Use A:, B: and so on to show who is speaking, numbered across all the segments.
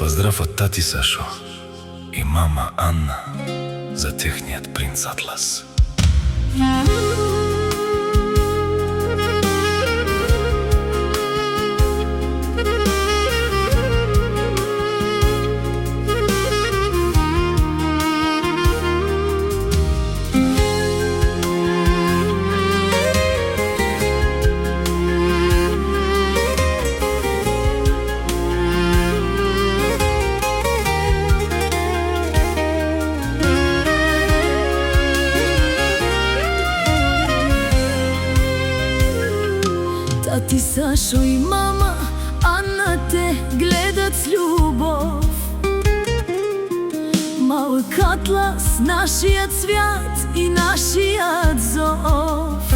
A: Поздрав от тати Сашо и мама Анна за техният принц Атлас.
B: Тати Сашо и мама Анна те гледат с любов. Малък Атлас, нашият свят и нашият зов.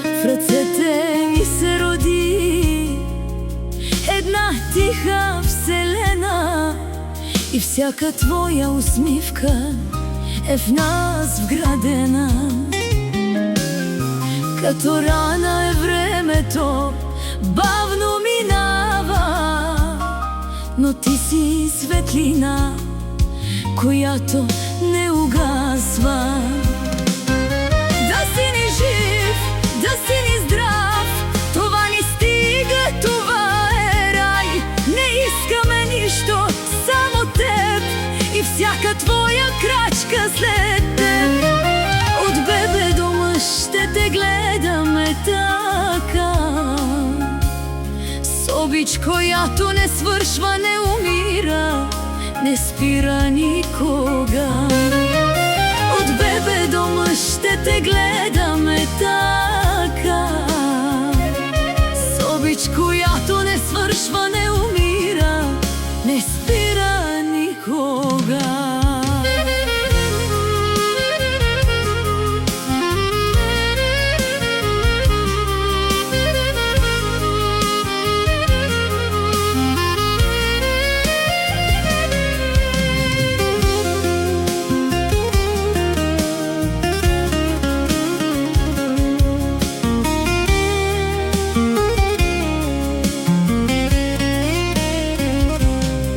B: В ръцете ми се роди една тиха вселена и всяка твоя усмивка е в нас вградена. Като рана е времето, бавно минава, но ти си светлина, която не угасва. Да си ни жив, да си ни здрав, това ни стига, това е рай. Не искаме нищо, само теб и всяка твоя крачка след теб. От бебе до мъж ще те гледаме така, с обич, която не свършва, не умира, не спира никога. От бебе до мъж ще те гледаме така, с обич, която не свършва, не умира, не спира никога.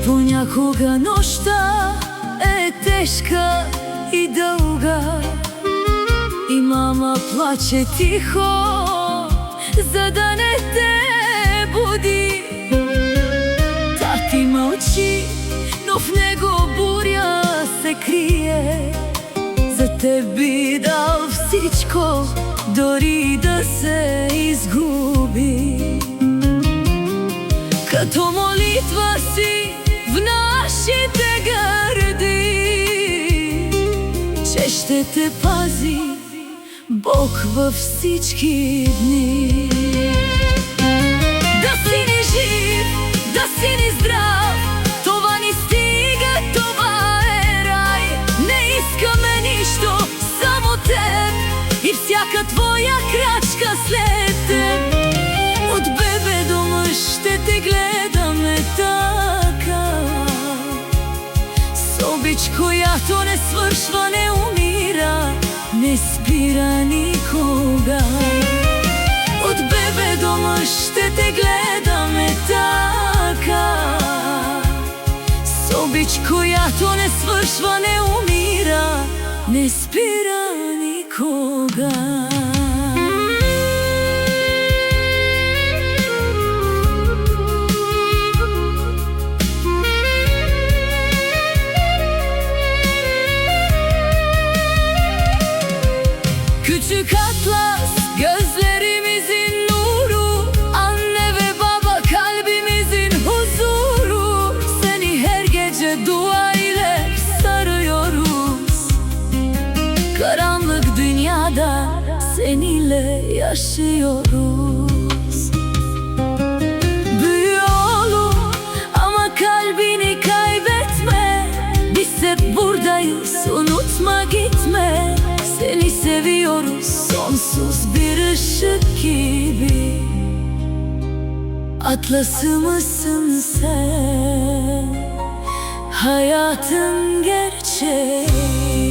B: Понякога нощта е тежка и дълга и мама плаче тихо, за да не те буди. Тати мълчи, но в него буря се крие. За теб би дал всичко, дори да се изгуби. Като молитва си в нашите гърди, че ще те пази Бог във всички дни. Да си ни жив, да си ни здрав, това ни стига, това е рай. Не искаме нищо, само теб и всяка твоя крачка след теб. От бебе до мъж ще те гледаме така, с обич, която не свършва, не умира, не спира никога. От бебе до мъж ще те гледаме така, с обич, която не свършва, не умира, не спира никога. Küçük Atlas, gözlerimizin nuru, anne ve baba kalbimizin huzuru. Seni her gece dua ile sarıyoruz. Karanlık dünyada seninle yaşıyoruz. Büyü oğlum ama kalbini kaybetme. Biz hep buradayız, unutma gitme. Seni seviyoruz sonsuz bir ışık gibi. Atlasımızsın sen, hayatın gerçeği.